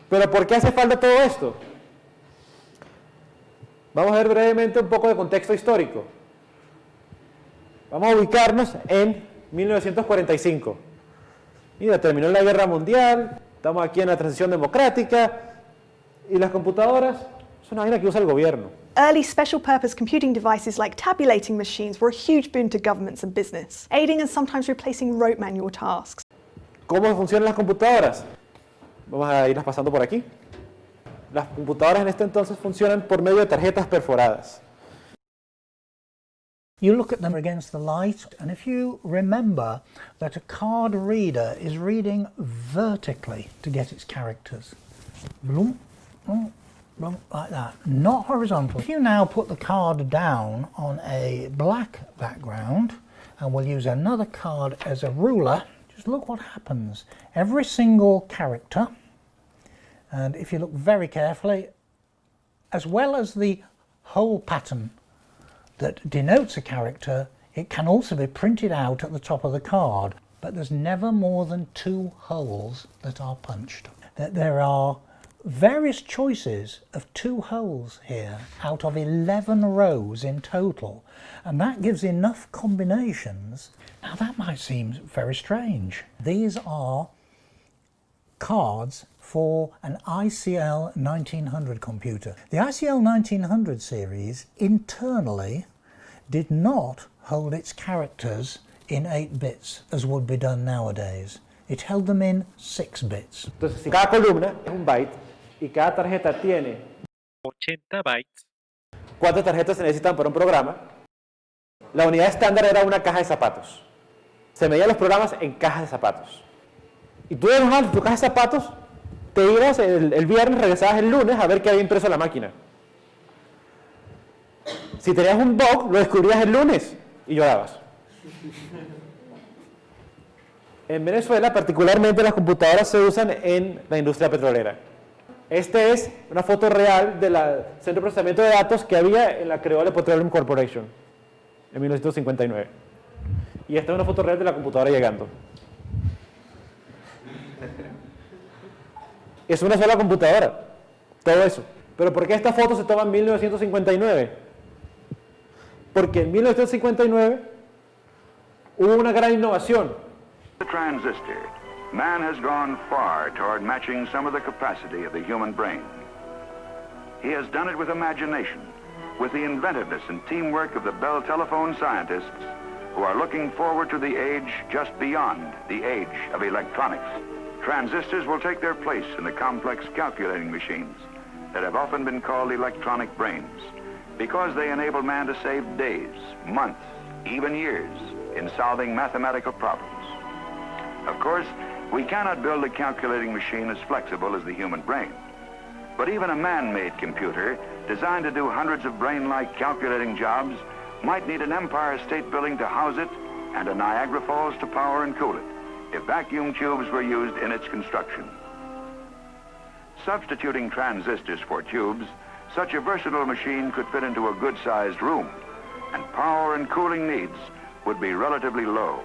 Pero ¿por qué hace falta todo esto? Vamos a ver brevemente un poco de contexto histórico. Vamos a ubicarnos en 1945. Mira, terminó la Guerra Mundial, estamos aquí en la transición democrática, y las computadoras es una vaina que usa el gobierno. Early special-purpose computing devices like tabulating machines were a huge boon to governments and business, aiding and sometimes replacing rote manual tasks. ¿Cómo funcionan las computadoras? Vamos a irlas pasando por aquí. Las computadoras en este entonces funcionan por medio de tarjetas perforadas. You look at them against the light, and if you remember that a card reader is reading vertically to get its characters, bloom, bloom, bloom, like that, not horizontal. If you now put the card down on a black background, and we'll use another card as a ruler, just look what happens. Every single character, and if you look very carefully, as well as the whole pattern that denotes a character, it can also be printed out at the top of the card, but there's never more than 2 holes that are punched. There are various choices of 2 holes here out of 11 rows in total, and that gives enough combinations. Now that might seem very strange. These are cards for an ICL 1900 computer. The ICL 1900 series internally did not hold its characters in 8 bits as would be done nowadays. It held them in 6 bits. Entonces, si cada columna es un byte y cada tarjeta tiene 80 bytes. 4 tarjetas se necesitan para un programa, la unidad estándar era una caja de zapatos. Se medían los programas en cajas de zapatos. Y tú ibas tu caja de zapatos, te ibas el viernes, regresabas el lunes a ver qué había impreso en la máquina. Si tenías un bug, lo descubrías el lunes y llorabas. En Venezuela, particularmente, las computadoras se usan en la industria petrolera. Esta es una foto real del centro de procesamiento de datos que había en la Creole Petroleum Corporation en 1959. Y esta es una foto real de la computadora llegando. Es una sola computadora, todo eso. ¿Pero por qué esta foto se toma en 1959? Porque en 1959 hubo una gran innovación. The transistor. Man has gone far toward matching some of the capacity of the human brain. He has done it with imagination, with the inventiveness and teamwork of the Bell Telephone scientists who are looking forward to the age just beyond the age of electronics. Transistors will take their place in the complex calculating machines that have often been called electronic brains because they enable man to save days, months, even years in solving mathematical problems. Of course, we cannot build a calculating machine as flexible as the human brain. But even a man-made computer designed to do hundreds of brain-like calculating jobs might need an Empire State Building to house it and a Niagara Falls to power and cool it if vacuum tubes were used in its construction. Substituting transistors for tubes, such a versatile machine could fit into a good-sized room, and power and cooling needs would be relatively low.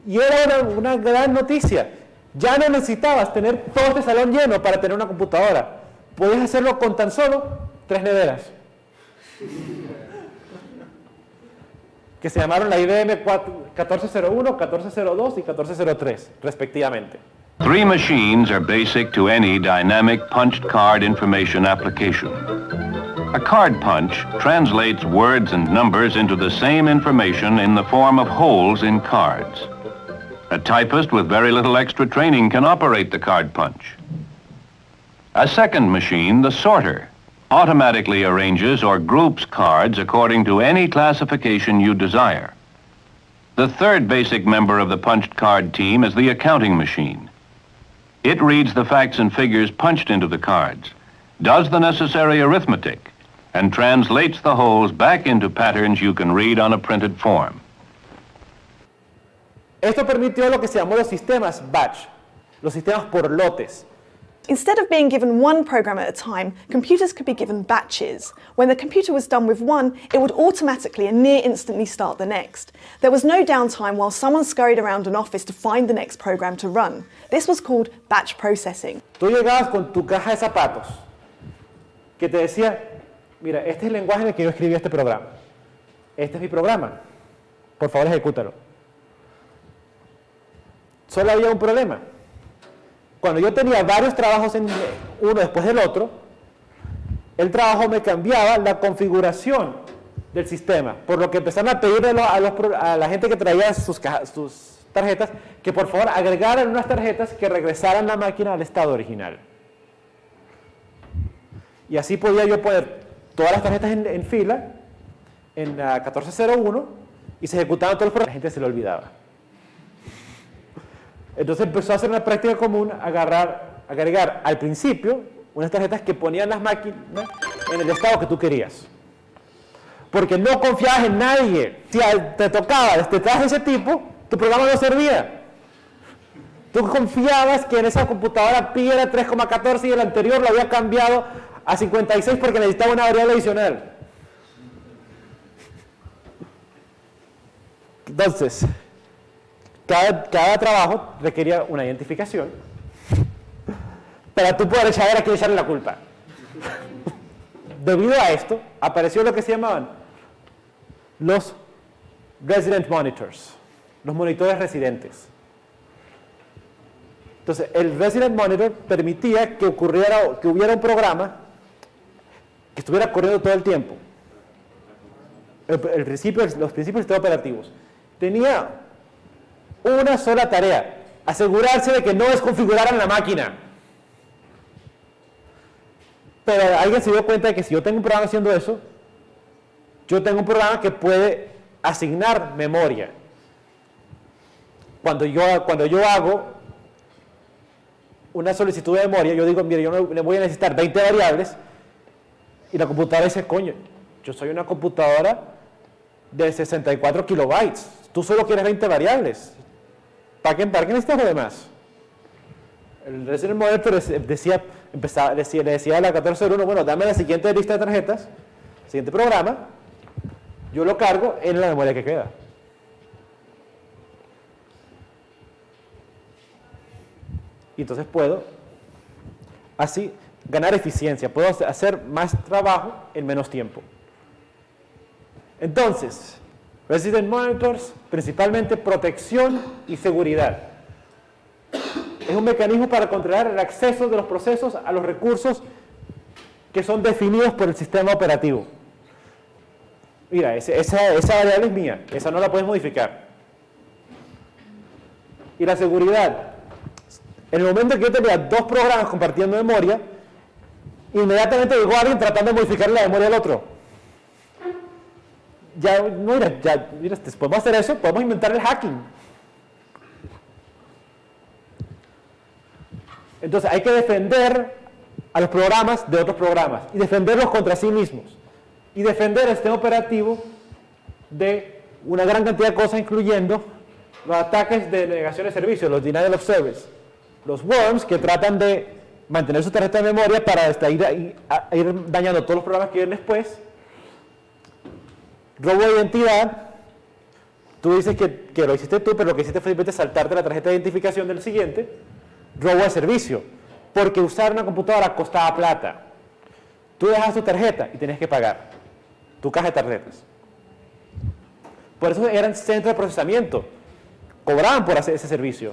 Y era una gran noticia. Ya no necesitabas tener todo este salón lleno para tener una computadora. Podías hacerlo con tan solo 3 neveras. Que se llamaron la IBM 1401, 1402 y 1403, respectivamente. 3 machines are basic to any dynamic punched card information application. A card punch translates words and numbers into the same information in the form of holes in cards. A typist with very little extra training can operate the card punch. A second machine, the sorter, automatically arranges or groups cards according to any classification you desire. The third basic member of the punched card team is the accounting machine. It reads the facts and figures punched into the cards, does the necessary arithmetic, and translates the holes back into patterns you can read on a printed form. Esto permitió lo que se llamó los sistemas batch, los sistemas por lotes. Instead of being given one program at a time, computers could be given batches. When the computer was done with one, it would automatically and near instantly start the next. There was no downtime while someone scurried around an office to find the next program to run. This was called batch processing. Tú llegabas con tu caja de zapatos que te decía, mira, este es el lenguaje en el que yo escribí este programa. Este es mi programa. Por favor, ejecútalo. Solo había un problema. Cuando yo tenía varios trabajos uno después del otro, el trabajo me cambiaba la configuración del sistema, por lo que empezaron a pedirle a la gente que traía sus tarjetas que por favor agregaran unas tarjetas que regresaran la máquina al estado original. Y así podía yo poner todas las tarjetas en fila en la 1401 y se ejecutaban todos los programas. La gente se lo olvidaba. Entonces empezó a hacer una práctica común, agregar al principio unas tarjetas que ponían las máquinas en el estado que tú querías. Porque no confiabas en nadie. Si te tocaba detrás de ese tipo, tu programa no servía. Tú confiabas que en esa computadora pi era 3,14 y el anterior lo había cambiado a 56 porque necesitaba una variable adicional. Entonces, cada trabajo requería una identificación para tú poder saber a quién echarle la culpa. Debido a esto, apareció lo que se llamaban los resident monitors, los monitores residentes. Entonces, el resident monitor permitía que hubiera un programa que estuviera corriendo todo el tiempo. Los principios del sistema operativos. Tenía una sola tarea: asegurarse de que no desconfiguraran la máquina. Pero alguien se dio cuenta de que si yo tengo un programa haciendo eso, yo tengo un programa que puede asignar memoria. Cuando yo hago una solicitud de memoria, yo digo, mire, yo le voy a necesitar 20 variables, y la computadora dice, coño, yo soy una computadora de 64 kilobytes, tú solo quieres 20 variables, ¿para qué necesitas lo demás? El resident monitor le decía a la 1401, bueno, dame la siguiente lista de tarjetas, siguiente programa, yo lo cargo en la memoria que queda. Y entonces puedo así ganar eficiencia, puedo hacer más trabajo en menos tiempo. Entonces, resident monitors, principalmente protección y seguridad. Es un mecanismo para controlar el acceso de los procesos a los recursos que son definidos por el sistema operativo. Mira, esa variable es mía, esa no la puedes modificar. Y la seguridad. En el momento en que yo tenía dos programas compartiendo memoria, inmediatamente llegó alguien tratando de modificar la memoria del otro. Mira, podemos hacer eso, podemos inventar el hacking. Entonces hay que defender a los programas de otros programas y defenderlos contra sí mismos. Y defender el sistema operativo de una gran cantidad de cosas, incluyendo los ataques de negación de servicio, los denial of service. Los worms, que tratan de mantener su tarjeta de memoria para ir dañando todos los programas que vienen después. Robo de identidad. Tú dices que lo hiciste tú, pero lo que hiciste fue simplemente saltarte la tarjeta de identificación del siguiente. Robo de servicio, porque usar una computadora costaba plata. Tú dejas tu tarjeta y tenías que pagar tu caja de tarjetas. Por eso eran centros de procesamiento. Cobraban por hacer ese servicio.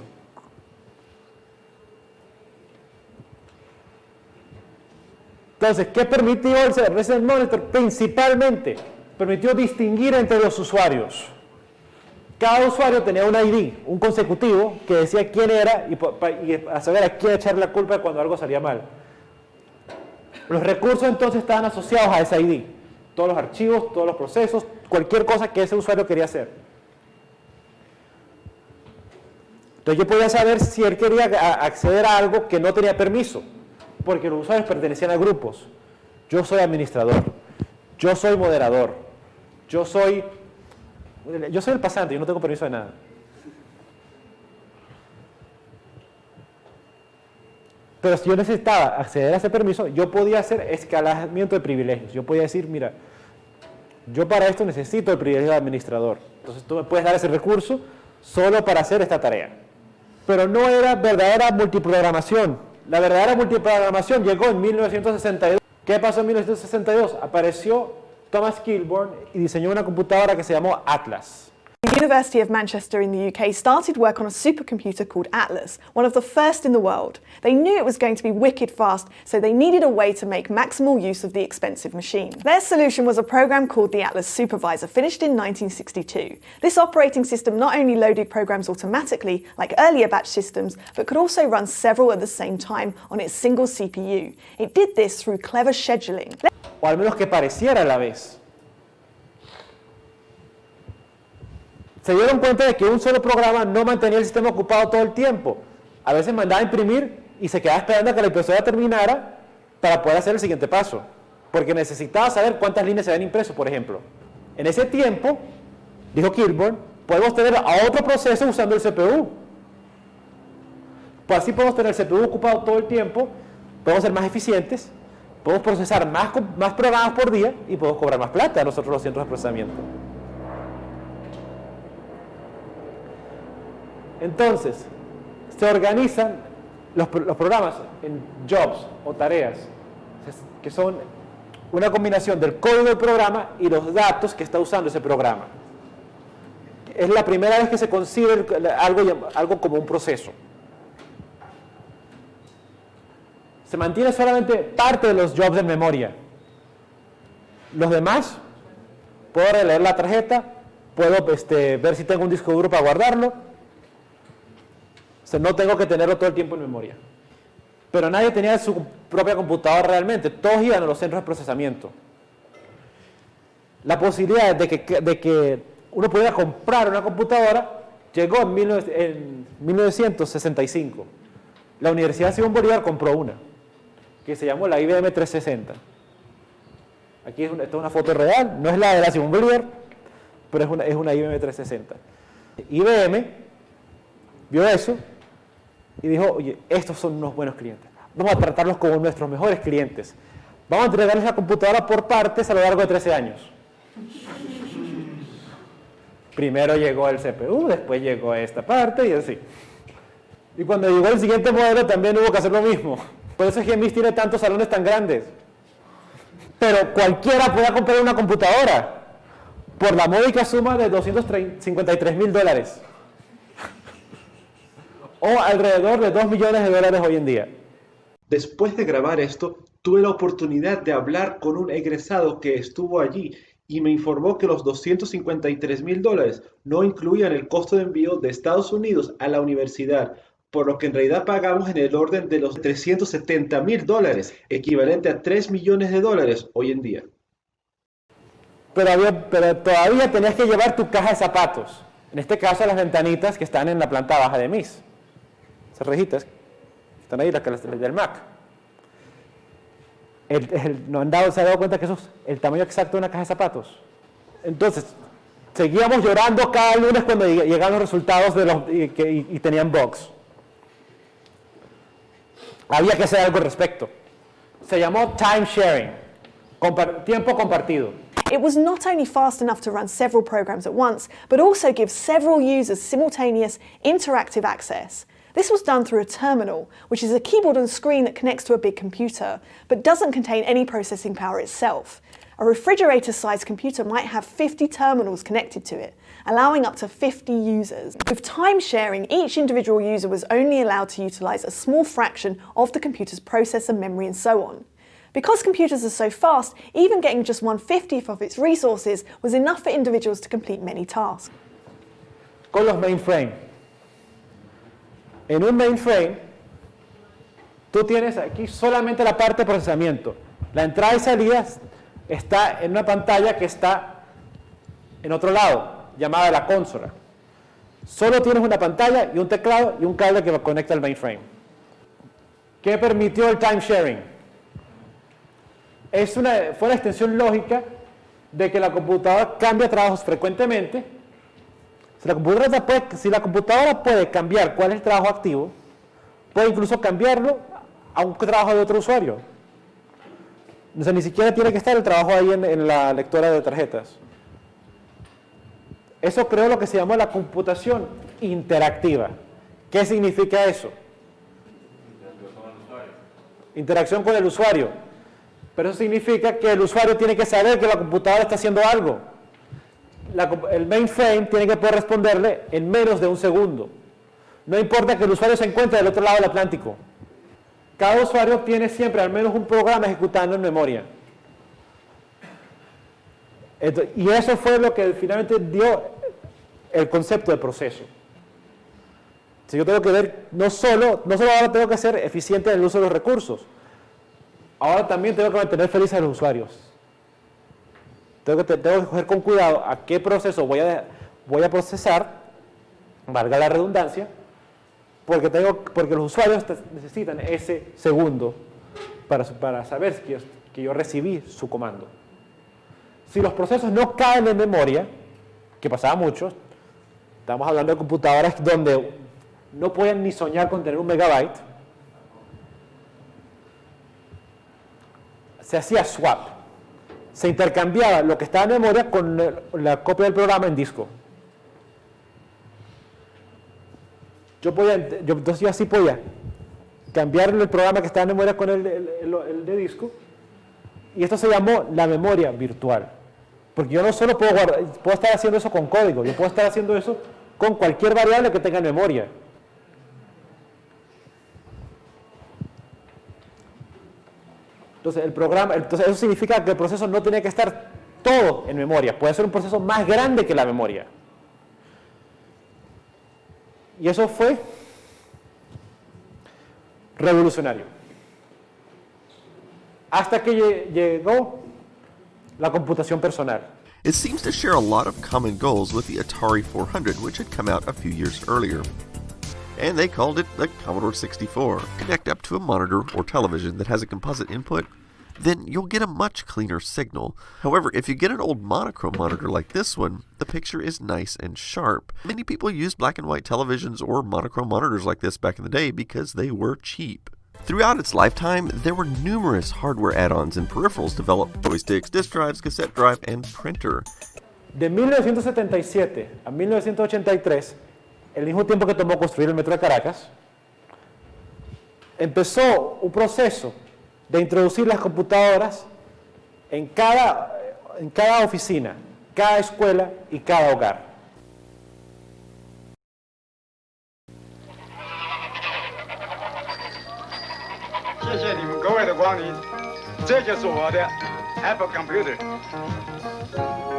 Entonces, ¿qué permitió el Resident Monitor? Principalmente, permitió distinguir entre los usuarios. Cada usuario tenía un ID, un consecutivo, que decía quién era y a saber a quién echar la culpa cuando algo salía mal. Los recursos entonces estaban asociados a ese ID. Todos los archivos, todos los procesos, cualquier cosa que ese usuario quería hacer. Entonces yo podía saber si él quería acceder a algo que no tenía permiso, porque los usuarios pertenecían a grupos. Yo soy administrador, yo soy moderador, yo soy el pasante, yo no tengo permiso de nada. Pero si yo necesitaba acceder a ese permiso, yo podía hacer escalamiento de privilegios. Yo podía decir, mira, yo para esto necesito el privilegio de administrador. Entonces tú me puedes dar ese recurso solo para hacer esta tarea. Pero no era verdadera multiprogramación. La verdadera multiprogramación llegó en 1962. ¿Qué pasó en 1962? Apareció Thomas Kilburn y diseñó una computadora que se llamó Atlas. The University of Manchester in the UK started work on a supercomputer called Atlas, one of the first in the world. They knew it was going to be wicked fast, so they needed a way to make maximal use of the expensive machine. Their solution was a program called the Atlas Supervisor, finished in 1962. This operating system not only loaded programs automatically, like earlier batch systems, but could also run several at the same time on its single CPU. It did this through clever scheduling. O al menos que pareciera a la vez. Se dieron cuenta de que un solo programa no mantenía el sistema ocupado todo el tiempo. A veces mandaba a imprimir y se quedaba esperando a que la impresora terminara para poder hacer el siguiente paso. Porque necesitaba saber cuántas líneas se habían impreso, por ejemplo. En ese tiempo, dijo Kilburn, podemos tener a otro proceso usando el CPU. Pues así podemos tener el CPU ocupado todo el tiempo, podemos ser más eficientes, podemos procesar más programas por día y podemos cobrar más plata a nosotros los centros de procesamiento. Entonces, se organizan los programas en jobs o tareas, que son una combinación del código del programa y los datos que está usando ese programa. Es la primera vez que se concibe algo como un proceso. Se mantiene solamente parte de los jobs en memoria. Los demás, puedo releer la tarjeta, puedo ver si tengo un disco duro para guardarlo. O sea, no tengo que tenerlo todo el tiempo en memoria. Pero nadie tenía su propia computadora realmente. Todos iban a los centros de procesamiento. La posibilidad de que uno pudiera comprar una computadora llegó en 1965. La Universidad Simón Bolívar compró una, que se llamó la IBM 360. Aquí esta es una foto real, no es la de la Simón Bolívar, pero es una IBM 360. IBM vio eso y dijo, oye, estos son unos buenos clientes. Vamos a tratarlos como nuestros mejores clientes. Vamos a entregarles la computadora por partes a lo largo de 13 años. Primero llegó el CPU, después llegó esta parte y así. Y cuando llegó el siguiente modelo también hubo que hacer lo mismo. Por eso es que MIS tiene tantos salones tan grandes. Pero cualquiera puede comprar una computadora por la módica suma de $253,000. O alrededor de $2 millones hoy en día. Después de grabar esto, tuve la oportunidad de hablar con un egresado que estuvo allí y me informó que los $253,000 no incluían el costo de envío de Estados Unidos a la universidad, por lo que en realidad pagamos en el orden de los $370,000, equivalente a $3 millones hoy en día. Pero todavía tenías que llevar tu caja de zapatos. En este caso, las ventanitas que están en la planta baja de MIS. Esas rejitas están ahí, las del Mac. ¿Se ha dado cuenta que eso es el tamaño exacto de una caja de zapatos? Entonces, seguíamos llorando cada lunes cuando llegaban los resultados y tenían bugs. Había que hacer algo al respecto. Se llamó time sharing, tiempo compartido. It was not only fast enough to run several programs at once, but also give several users simultaneous interactive access. This was done through a terminal, which is a keyboard and screen that connects to a big computer, but doesn't contain any processing power itself. A refrigerator-sized computer might have 50 terminals connected to it, allowing up to 50 users. With time sharing, each individual user was only allowed to utilize a small fraction of the computer's processor, memory, and so on. Because computers are so fast, even getting just 1/50th of its resources was enough for individuals to complete many tasks. Con los mainframe. En un mainframe, tú tienes aquí solamente la parte de procesamiento. La entrada y salida está en una pantalla que está en otro lado, llamada la consola. Solo tienes una pantalla y un teclado y un cable que lo conecta al mainframe. ¿Qué permitió el time sharing? Fue una extensión lógica de que la computadora cambia trabajos frecuentemente. Si la computadora puede cambiar cuál es el trabajo activo, puede incluso cambiarlo a un trabajo de otro usuario. O sea, ni siquiera tiene que estar el trabajo ahí en la lectora de tarjetas. Eso creó lo que se llamó la computación interactiva. ¿Qué significa eso? Interacción con el usuario. Pero eso significa que el usuario tiene que saber que la computadora está haciendo algo. El mainframe tiene que poder responderle en menos de un segundo. No importa que el usuario se encuentre del otro lado del Atlántico. Cada usuario tiene siempre al menos un programa ejecutando en memoria. Y eso fue lo que finalmente dio el concepto de proceso. Si yo tengo que ver, no solo ahora tengo que ser eficiente en el uso de los recursos, ahora también tengo que mantener felices a los usuarios. Tengo que coger con cuidado a qué proceso voy a procesar, valga la redundancia, porque los usuarios necesitan ese segundo para saber que yo recibí su comando. Si los procesos no caen en memoria, que pasaba mucho, estamos hablando de computadoras donde no pueden ni soñar con tener 1 megabyte, se hacía swap. Se intercambiaba lo que estaba en memoria con la copia del programa en disco. Entonces yo así podía cambiar el programa que estaba en memoria con el de disco, y esto se llamó la memoria virtual. Porque yo no solo puedo estar haciendo eso con código, yo puedo estar haciendo eso con cualquier variable que tenga en memoria. Entonces eso significa que el proceso no tiene que estar todo en memoria, puede ser un proceso más grande que la memoria. Y eso fue revolucionario. Hasta que llegó la computación personal. It seems to share a lot of common goals with the Atari 400, which had come out a few years earlier. And they called it the Commodore 64. Connect up to a monitor or television that has a composite input, then you'll get a much cleaner signal. However, if you get an old monochrome monitor like this one, the picture is nice and sharp. Many people used black and white televisions or monochrome monitors like this back in the day because they were cheap. Throughout its lifetime, there were numerous hardware add-ons and peripherals developed: joysticks, disk drives, cassette drive, and printer. De 1977 a 1983, el mismo tiempo que tomó construir el metro de Caracas, empezó un proceso de introducir las computadoras en cada oficina, cada escuela y cada hogar. Apple Computer.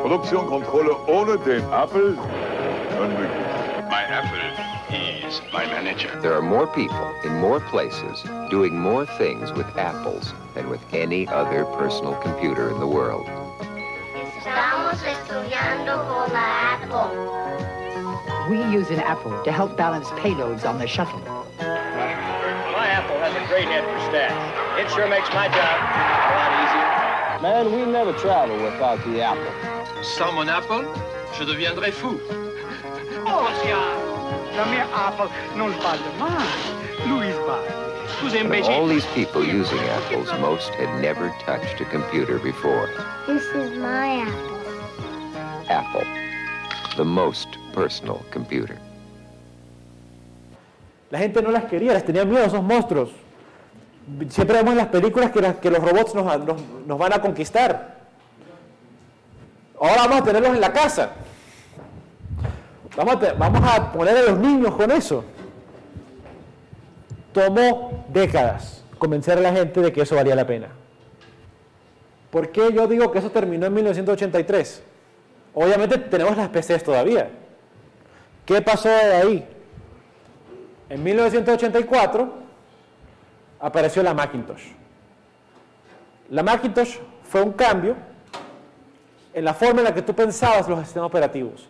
Produktionskontrolle ohne den Apple unmöglich. My Apple is my manager. There are more people in more places doing more things with apples than with any other personal computer in the world. Estamos estudiando con la Apple. We use an Apple to help balance payloads on the shuttle. My Apple has a great head for stats. It sure makes my job a lot easier. Man, we never travel without the Apple. Sans mon Apple, je deviendrai fou. Oh, la mia Apple non sbaglia mai. Lui sbaglia. But all these people using Apples, most had never touched a computer before. This is my Apple. Apple, the most personal computer. La gente no las quería, les tenía miedo a esos monstruos. Siempre vemos en las películas que los robots nos van a conquistar. Ahora vamos a tenerlos en la casa. Vamos a poner a los niños con eso. Tomó décadas convencer a la gente de que eso valía la pena. ¿Por qué yo digo que eso terminó en 1983? Obviamente tenemos las PCs todavía. ¿Qué pasó de ahí? En 1984 apareció la Macintosh. La Macintosh fue un cambio en la forma en la que tú pensabas los sistemas operativos.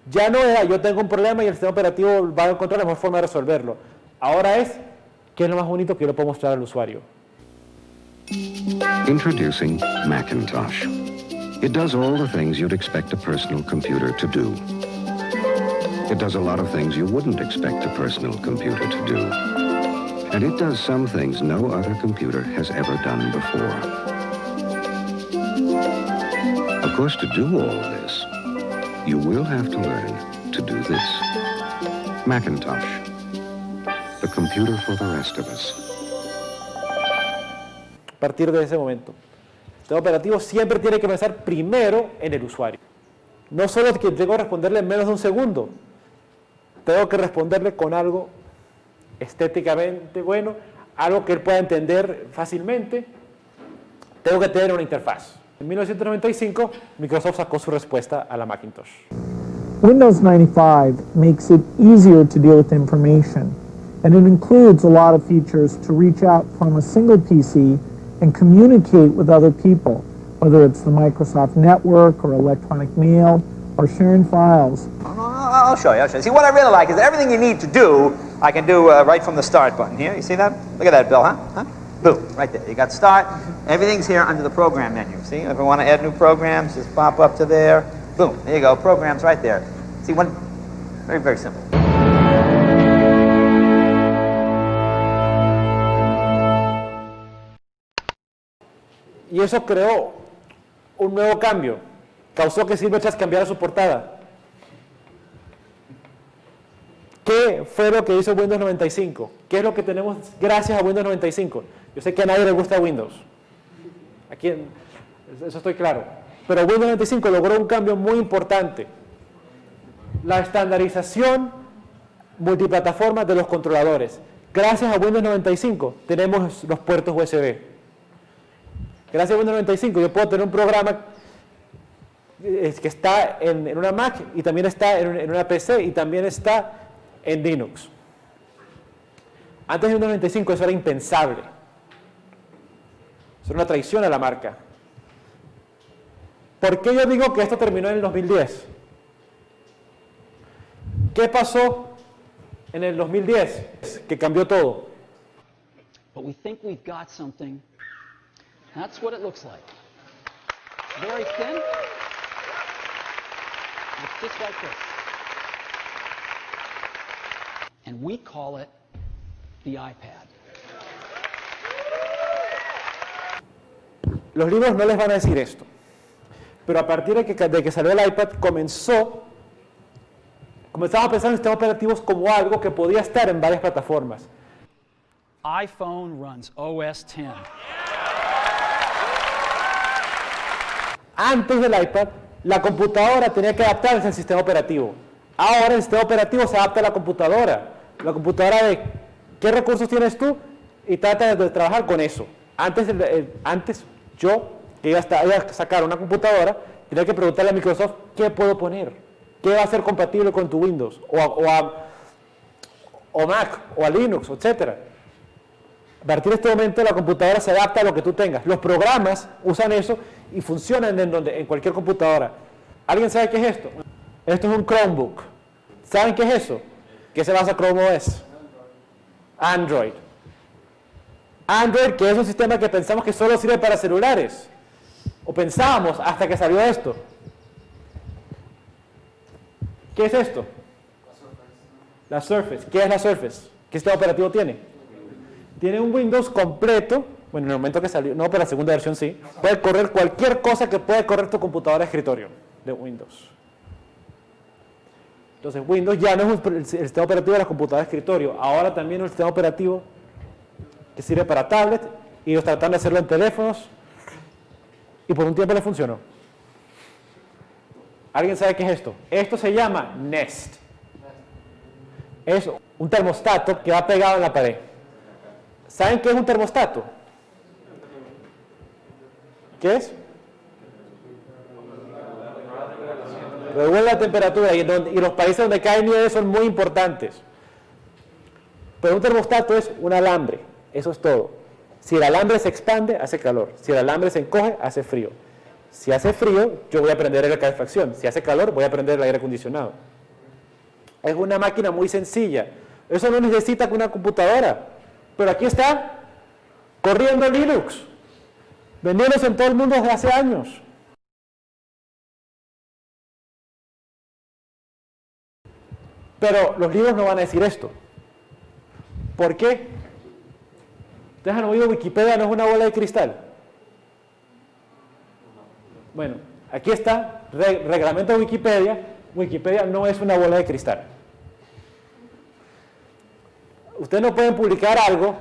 Ya no era yo tengo un problema y el sistema operativo va a encontrar la mejor forma de resolverlo. Ahora es, ¿qué es lo más bonito que yo le puedo mostrar al usuario? Introducing Macintosh. It does all the things you'd expect a personal computer to do. It does a lot of things you wouldn't expect a personal computer to do. And it does some things no other computer has ever done before. Of course, to do all this, you will have to learn to do this. Macintosh, the computer for the rest of us. A partir de ese momento, el sistema operativo siempre tiene que pensar primero en el usuario. No solo que tengo que responderle en menos de un segundo, tengo que responderle con algo estéticamente bueno, algo que él pueda entender fácilmente. Tengo que tener una interfaz. En 1995, Microsoft sacó su respuesta a la Macintosh. Windows 95 makes it easier to deal with information, and it includes a lot of features to reach out from a single PC and communicate with other people, whether it's the Microsoft Network or electronic mail or sharing files. I'll show you. See, what I really like is that everything you need to do, I can do right from the start button here. You see that? Look at that, Bill, huh? Boom, right there. You got start. Everything's here under the program menu. See, if I want to add new programs, just pop up to there. Boom, there you go. Programs right there. See, one, very, very simple. Y eso creó un nuevo cambio. Causó que Silverchair cambiara su portada. ¿Qué fue lo que hizo Windows 95? ¿Qué es lo que tenemos gracias a Windows 95? Yo sé que a nadie le gusta Windows. Aquí, eso estoy claro. Pero Windows 95 logró un cambio muy importante. La estandarización multiplataforma de los controladores. Gracias a Windows 95 tenemos los puertos USB. Gracias a Windows 95 yo puedo tener un programa que está en una Mac y también está en una PC y también está en Linux. Antes de Windows 95 eso era impensable. Eso era una traición a la marca. ¿Por qué yo digo que esto terminó en el 2010? ¿Qué pasó en el 2010 que cambió todo? But we think we've got something. That's what it looks like. Very thin. It's just like this. And we call it the iPad. Los libros no les van a decir esto. Pero a partir de que salió el iPad comenzamos a pensar en sistemas operativos como algo que podía estar en varias plataformas. iPhone runs OS X. Antes del iPad, la computadora tenía que adaptarse al sistema operativo. Ahora el sistema operativo se adapta a la computadora. La computadora de qué recursos tienes tú y trata de trabajar con eso. Antes yo, que iba a sacar una computadora, tenía que preguntarle a Microsoft qué puedo poner, qué va a ser compatible con tu Windows, o Mac, o a Linux, etc. A partir de este momento la computadora se adapta a lo que tú tengas. Los programas usan eso y funcionan en cualquier computadora. ¿Alguien sabe qué es esto? Esto es un Chromebook. ¿Saben qué es eso? ¿Qué se basa Chrome OS? Android. Android, que es un sistema que pensamos que solo sirve para celulares. O pensábamos hasta que salió esto. ¿Qué es esto? La Surface. ¿Qué es la Surface? ¿Qué sistema operativo tiene? Tiene un Windows completo. Bueno, en el momento que salió, no, pero la segunda versión sí. Puede correr cualquier cosa que puede correr tu computadora de escritorio de Windows. Entonces, Windows ya no es el sistema operativo de la computadora de escritorio. Ahora también es un sistema operativo que sirve para tablet y ellos tratan de hacerlo en teléfonos y por un tiempo le funcionó. ¿Alguien sabe qué es esto? Esto se llama Nest. Es un termostato que va pegado en la pared. ¿Saben qué es un termostato? ¿Qué es? Regula la temperatura y los países donde cae nieve son muy importantes. Pero un termostato es un alambre, eso es todo. Si el alambre se expande, hace calor. Si el alambre se encoge, hace frío. Si hace frío, yo voy a prender la calefacción. Si hace calor, voy a prender el aire acondicionado. Es una máquina muy sencilla. Eso no necesita una computadora. Pero aquí está, corriendo Linux. Vendiéndose en todo el mundo desde hace años. Pero los libros no van a decir esto. ¿Por qué? ¿Ustedes han oído Wikipedia no es una bola de cristal? Bueno, aquí está, reglamento de Wikipedia. Wikipedia no es una bola de cristal. Ustedes no pueden publicar algo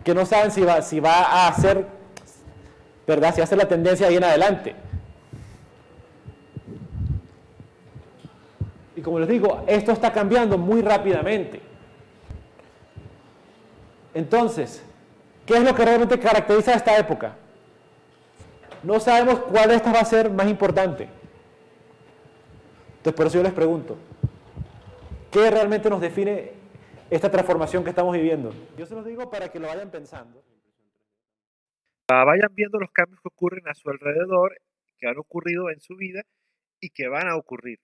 que no saben si va a ser, ¿verdad? Si va a ser la tendencia ahí en adelante. Y como les digo, esto está cambiando muy rápidamente. Entonces, ¿qué es lo que realmente caracteriza a esta época? No sabemos cuál de estas va a ser más importante. Entonces, por eso yo les pregunto, ¿qué realmente nos define esta transformación que estamos viviendo? Yo se los digo para que lo vayan pensando. Vayan viendo los cambios que ocurren a su alrededor, que han ocurrido en su vida y que van a ocurrir.